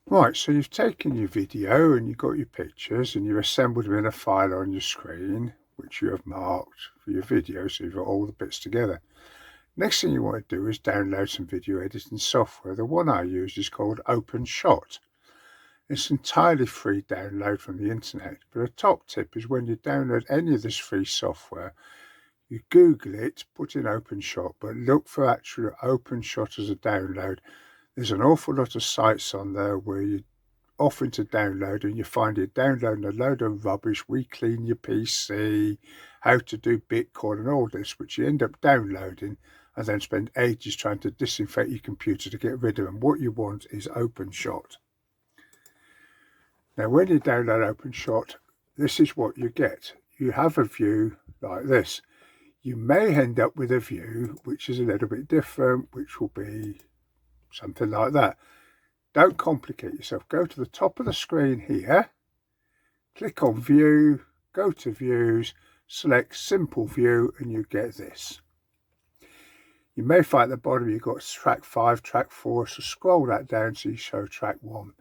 Right, so you've taken your video and you've got your pictures and you've assembled them in a file on your screen, which you have marked for your video, so you've got all the bits together. Next thing you want to do is download some video editing software. The one I use is called OpenShot. It's entirely free download from the internet, but a top tip is when you download any of this free software, you Google it, put in OpenShot, but look for actual OpenShot as a download. There's an awful lot of sites on there where you often to download and you find it downloading a load of rubbish. We clean your PC, how to do Bitcoin and all this, which you end up downloading and then spend ages trying to disinfect your computer to get rid of them. What you want is OpenShot. Now when you download OpenShot, this is what you get. You have a view like this. You may end up with a view which is a little bit different, which will be something like that. Don't complicate yourself. Go to the top of the screen here, click on View, go to Views, select Simple View, and you get this. You may find at the bottom you've got track 5, track 4, so scroll that down so you show track 1.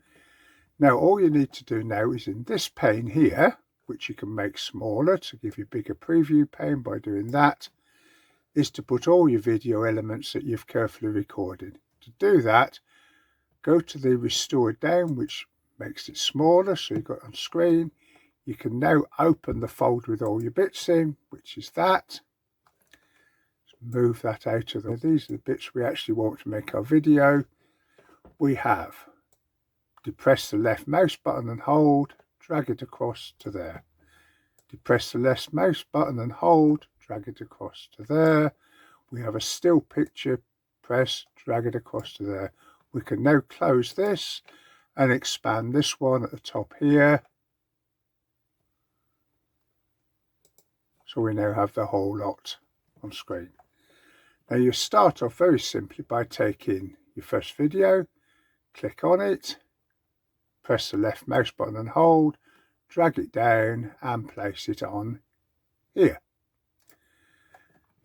Now all you need to do now is in this pane here, which you can make smaller to give you a bigger preview pane by doing that, is to put all your video elements that you've carefully recorded. To do that, go to the restore down, which makes it smaller, so you've got on screen. You can now open the folder with all your bits in, which is that. Just move that out of there. These are the bits we actually want to make our video. We have depress the left mouse button and hold, drag it across to there. Depress the left mouse button and hold, drag it across to there. We have a still picture, press, drag it across to there. We can now close this and expand this one at the top here. So we now have the whole lot on screen. Now you start off very simply by taking your first video, click on it, press the left mouse button and hold, drag it down and place it on here.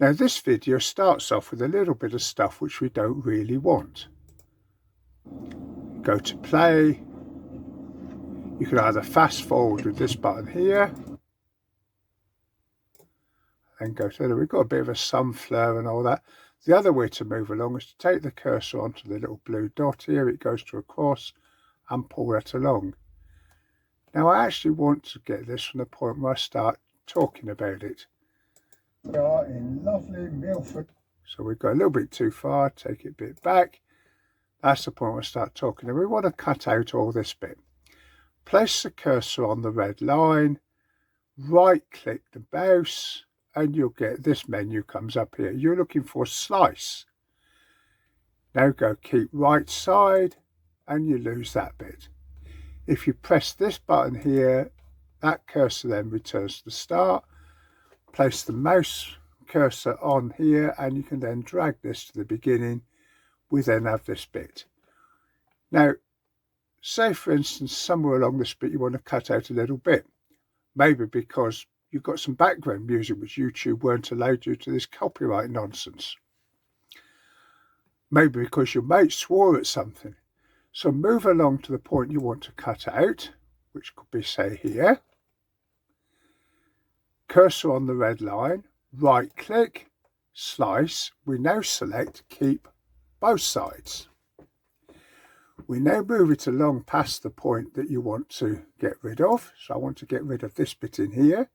Now this video starts off with a little bit of stuff which we don't really want. Go to play. You can either fast forward with this button here and go to there. We've got a bit of a sunflower and all that. The other way to move along is to take the cursor onto the little blue dot here. It goes to a cross and pull that along. Now I actually want to get this from the point where I start talking about it. We are in lovely Milford. So we've got a little bit too far, take it a bit back. That's the point where I start talking. And we want to cut out all this bit. Place the cursor on the red line, right click the mouse, and you'll get this menu comes up here. You're looking for slice. Now go keep right side, and you lose that bit. If you press this button here, that cursor then returns to the start. Place the mouse cursor on here and you can then drag this to the beginning. We then have this bit. Now, say for instance, somewhere along this bit you want to cut out a little bit. Maybe because you've got some background music which YouTube won't allow due to this copyright nonsense. Maybe because your mate swore at something. So move along to the point you want to cut out, which could be, say, here. Cursor on the red line, right click, slice. We now select keep both sides. We now move it along past the point that you want to get rid of. So I want to get rid of this bit in here.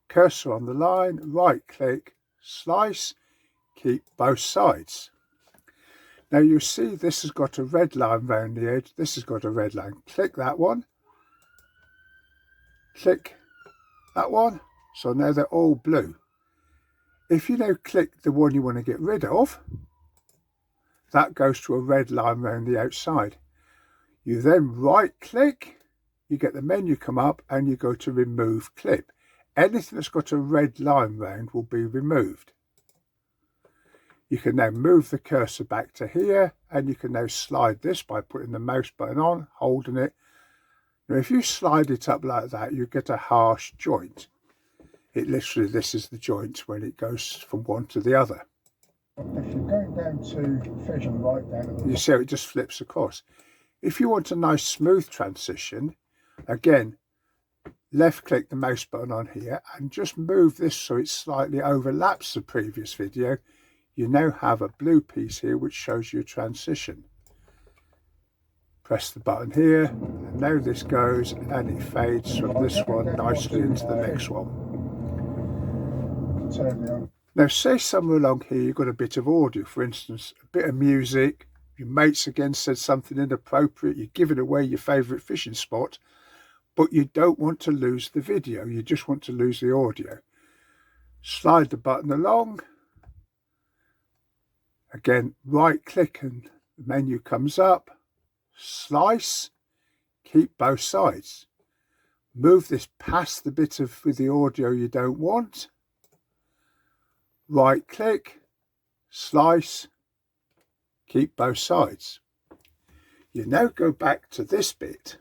Cursor on the line, right click, slice, keep both sides. Now you see this has got a red line around the edge. This has got a red line. Click that one. Click that one. So now they're all blue. If you now click the one you want to get rid of, that goes to a red line around the outside. You then right click, you get the menu come up and you go to remove clip. Anything that's got a red line round will be removed. You can now move the cursor back to here and you can now slide this by putting the mouse button on, holding it. Now if you slide it up like that, you get a harsh joint. It literally, this is the joint when it goes from one to the other. If you're going down to fish and right down, you see how it just flips across. If you want a nice smooth transition, again, left click the mouse button on here and just move this so it slightly overlaps the previous video. You now have a blue piece here which shows you a transition. Press the button here, and now this goes and it fades from this one nicely into the next one. Now say somewhere along here you've got a bit of audio, for instance a bit of music, your mates again said something inappropriate, you're giving away your favourite fishing spot, but you don't want to lose the video, you just want to lose the audio. Slide the button along, again right click and the menu comes up, slice, keep both sides. Move this past the bit of with the audio you don't want, right click, slice, keep both sides. You now go back to this bit,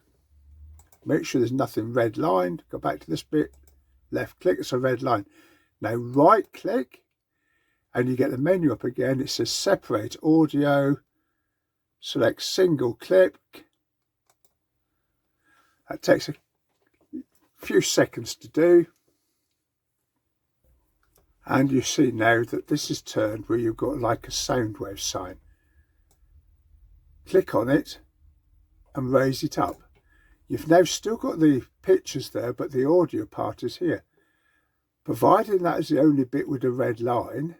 make sure there's nothing red lined, go back to this bit, left click, it's a red line. Now right click and you get the menu up again, it says separate audio, select single clip. That takes a few seconds to do. And you see now that this is turned where you've got like a sound wave sign. Click on it and raise it up. You've now still got the pictures there, but the audio part is here. Providing that is the only bit with a red line,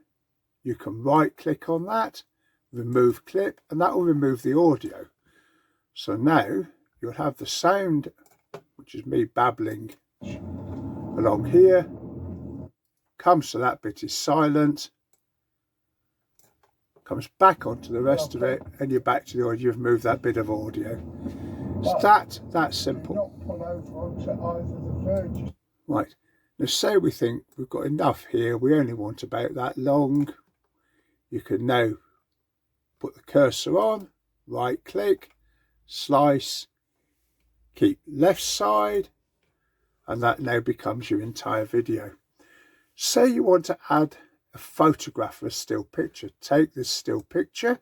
you can right click on that, remove clip, and that will remove the audio. So now you'll have the sound, which is me babbling along here, comes to that bit is silent, comes back onto the rest of it, and you're back to the audio. You've moved that bit of audio. It's that simple. Right, now say we think we've got enough here, we only want about that long. You can now put the cursor on, right click, slice, keep left side, and that now becomes your entire video. Say you want to add a photograph or a still picture. Take this still picture,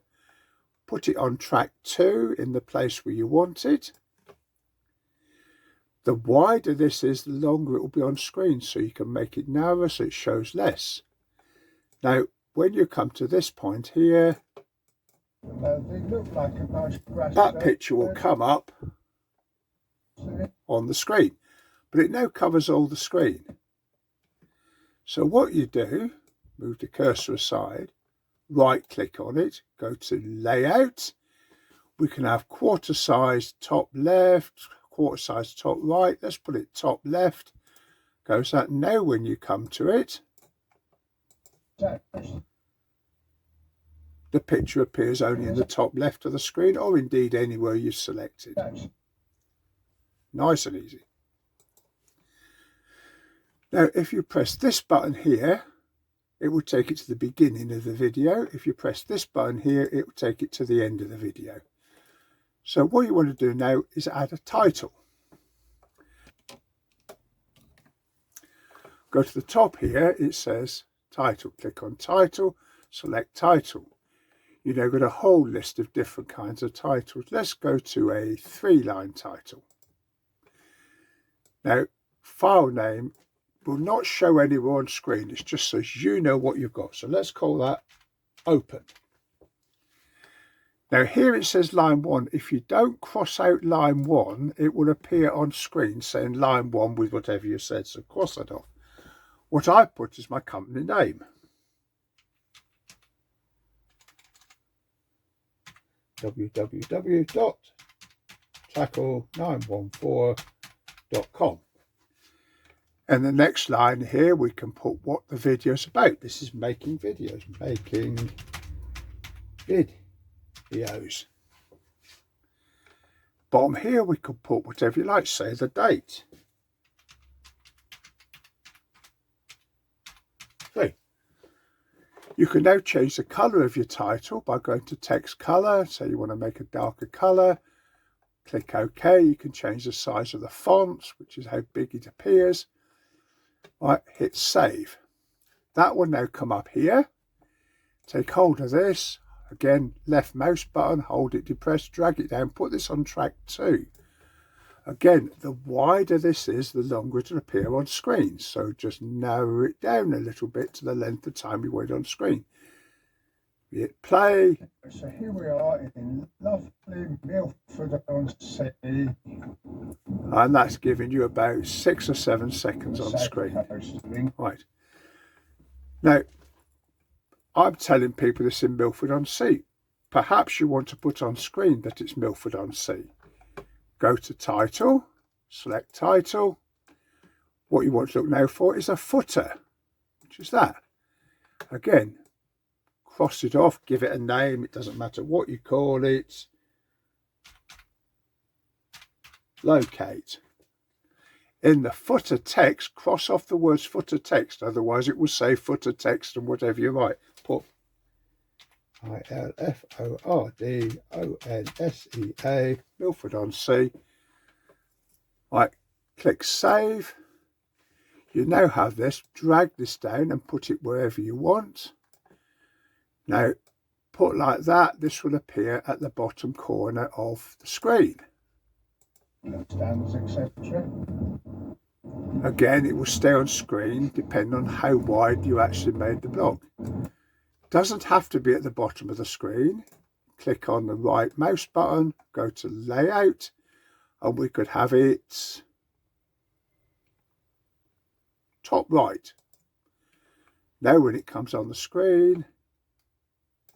put it on track 2 in the place where you want it. The wider this is, the longer it will be on screen, so you can make it narrower so it shows less. Now when you come to this point here, that picture will come up on the screen, but it now covers all the screen. So what you do, move the cursor aside, right click on it, go to layout. We can have quarter size top left, quarter size top right. Let's put it top left. Goes that. Now when you come to it, the picture appears only in the top left of the screen, or indeed anywhere you've selected. Nice and easy. Now if you press this button here, it will take it to the beginning of the video. If you press this button here, it will take it to the end of the video. So what you want to do now is add a title. Go to the top here, it says title. Click on title, select title. You've now got a whole list of different kinds of titles. Let's go to a 3-line title. Now file name will not show anywhere on screen, it's just so you know what you've got. So let's call that open. Now here it says line 1. If you don't cross out line 1, it will appear on screen saying line 1 with whatever you said, so cross that off. What I put is my company name. www.tackle914.com. And the next line here, we can put what the video's about. This is making videos, making videos. Bottom here, we could put whatever you like, say the date. Okay. You can now change the colour of your title by going to text colour. Say you want to make a darker colour. Click OK. You can change the size of the fonts, which is how big it appears. Right, hit save. That will now come up here. Take hold of this, Again, left mouse button, hold it depressed, drag it down, put this on track 2. Again, the wider this is, the longer it'll appear on screen. So just narrow it down a little bit to the length of time you want it on screen. Hit play. So here we are in lovely Milford-on-Sea. And that's giving you about 6 or 7 seconds on screen. Right. Now, I'm telling people this in Milford-on-Sea. Perhaps you want to put on screen that it's Milford-on-Sea. Go to title, select title. What you want to look now for is a footer, which is that. Again, cross it off, give it a name, it doesn't matter what you call it. Locate. In the footer text, cross off the words footer text, otherwise it will say footer text and whatever you write. Put Milford-on-Sea, Milford-on-Sea. Right, click save. You now have this. Drag this down and put it wherever you want. Now, put like that, this will appear at the bottom corner of the screen. Stands, etc. Again, it will stay on screen depending on how wide you actually made the block. Doesn't have to be at the bottom of the screen. Click on the right mouse button, go to layout, and we could have it top right. Now when it comes on the screen,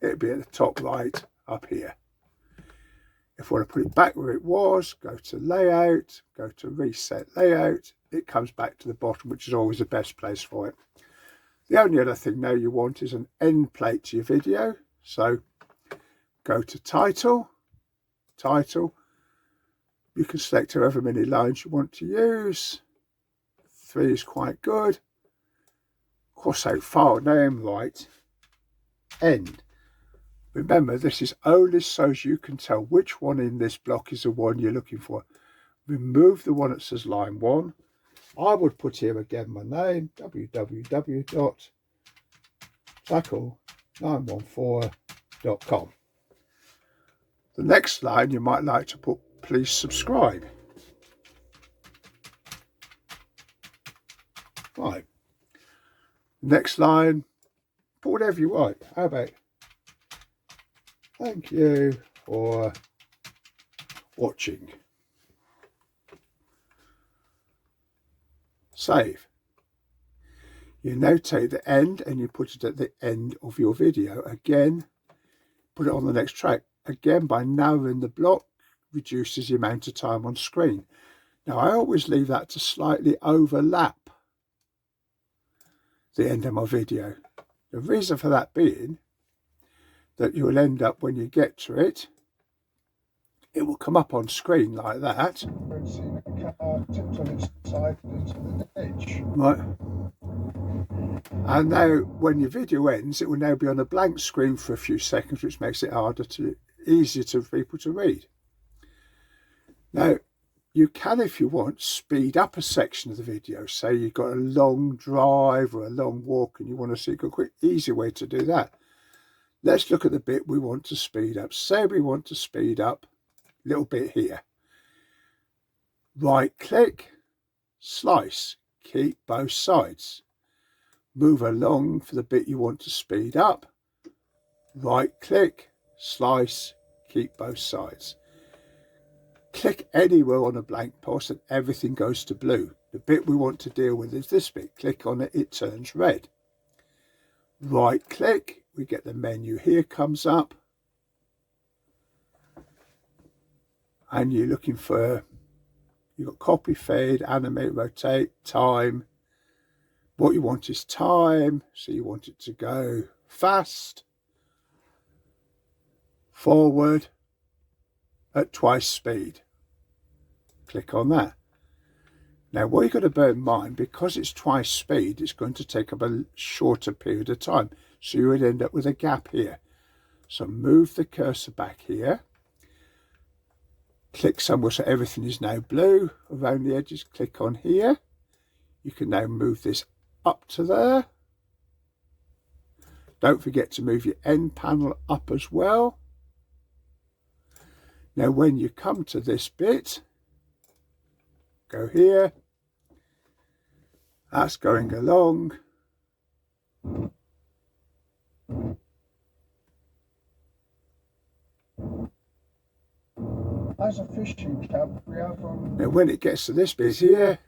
it'll be at the top right up here. If I want to put it back where it was, go to layout, go to reset layout, it comes back to the bottom, which is always the best place for it. The only other thing now you want is an end plate to your video. So go to title. You can select however many lines you want to use. 3 is quite good. Cross out file name, right, end. Remember, this is only so you can tell which one in this block is the one you're looking for. Remove the one that says line 1. I would put here again my name, www.tackle914.com. The next line you might like to put, please subscribe. Right. Next line, put whatever you want. How about, thank you for watching. Save. You now take the end and you put it at the end of your video. Again, put it on the next track. Again, by narrowing the block, reduces the amount of time on screen. Now, I always leave that to slightly overlap the end of my video. The reason for that being that you'll end up, when you get to it, it will come up on screen like that. Right. And now when your video ends, it will now be on a blank screen for a few seconds, which makes it easier for people to read. Now, you can, if you want, speed up a section of the video. Say you've got a long drive or a long walk and you want to see a quick, easy way to do that. Let's look at the bit we want to speed up. Say we want to speed up a little bit here. Right click, slice, keep both sides. Move along for the bit you want to speed up. Right click, slice, keep both sides. Click anywhere on a blank post and everything goes to blue. The bit we want to deal with is this bit. Click on it, it turns red. Right click, we get the menu here comes up. And you're looking for, you've got copy, fade, animate, rotate, time. What you want is time, so you want it to go fast, forward, at twice speed. Click on that. Now what you've got to bear in mind, because it's twice speed, it's going to take up a shorter period of time. So you would end up with a gap here. So move the cursor back here. Click somewhere so everything is now blue around the edges. Click on here. You can now move this up to there. Don't forget to move your end panel up as well. Now when you come to this bit, go here, that's going along. As a fishing camp, we have Now when it gets to this bit here,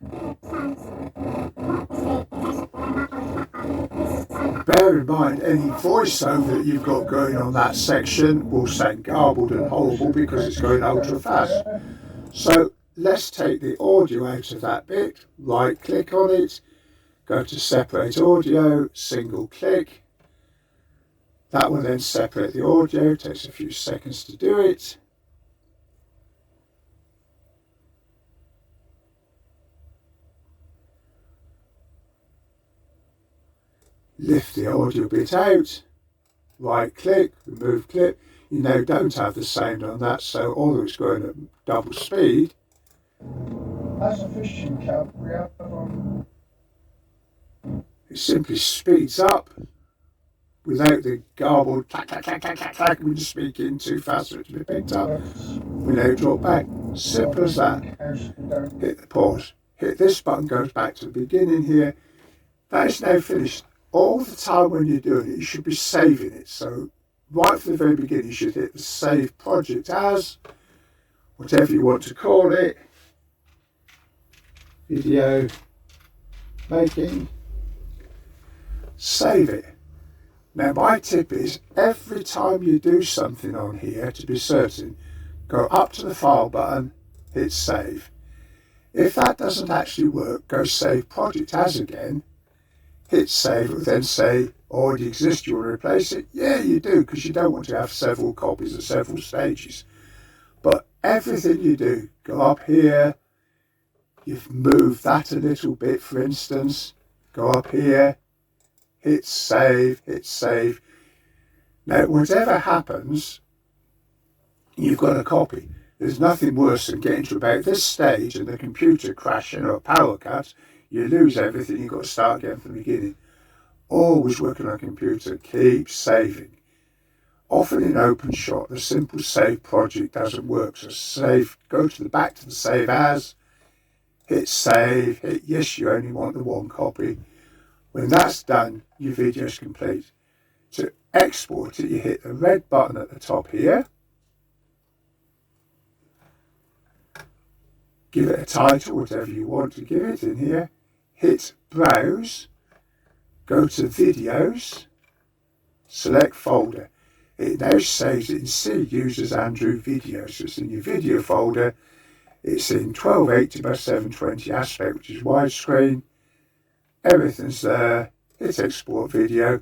bear in mind any voiceover that you've got going on that section will sound garbled and horrible because it's going ultra fast. So let's take the audio out of that bit, right click on it, go to separate audio, single click. That will then separate the audio, it takes a few seconds to do it. Lift the audio bit out, right click, remove clip. You now don't have the sound on that, so although it's going at double speed. As a fishing camp, we have it simply speeds up without the garbled clack, clack, clack, clack, clack, clack when you speak in too fast for it to be picked up. We now drop back. Simple as that. Hit the pause. Hit this button, goes back to the beginning here. That is now finished. All the time when you're doing it, you should be saving it. So right from the very beginning, you should hit the save project as, whatever you want to call it, video making, save it. Now my tip is every time you do something on here, to be certain, go up to the file button, hit save. If that doesn't actually work, go save project as again, hit save, it will then say already exists, you want to replace it? Yeah, you do, because you don't want to have several copies at several stages. But everything you do, go up here, you've moved that a little bit, for instance, go up here, hit save, hit save. Now, whatever happens, you've got a copy. There's nothing worse than getting to about this stage and the computer crashing or a power cut. You lose everything, you've got to start again from the beginning. Always working on a computer, keep saving. Often in OpenShot, the simple save project doesn't work. So save, go to the back to the save as, hit save, hit yes, you only want the one copy. When that's done, your video is complete. To export it, you hit the red button at the top here. Give it a title, whatever you want to give it in here. Hit browse, go to videos, select folder. It now saves it in C, users Andrew video. So it's in your video folder. It's in 1280 by 720 aspect, which is widescreen. Everything's there. Hit export video.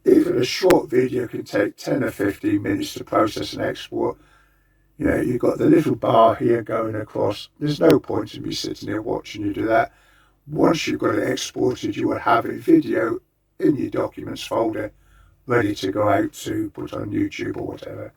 Even a short video can take 10 or 15 minutes to process and export. You know, you've got the little bar here going across. There's no point in me sitting here watching you do that. Once you've got it exported, you will have a video in your documents folder ready to go out to put on YouTube or whatever.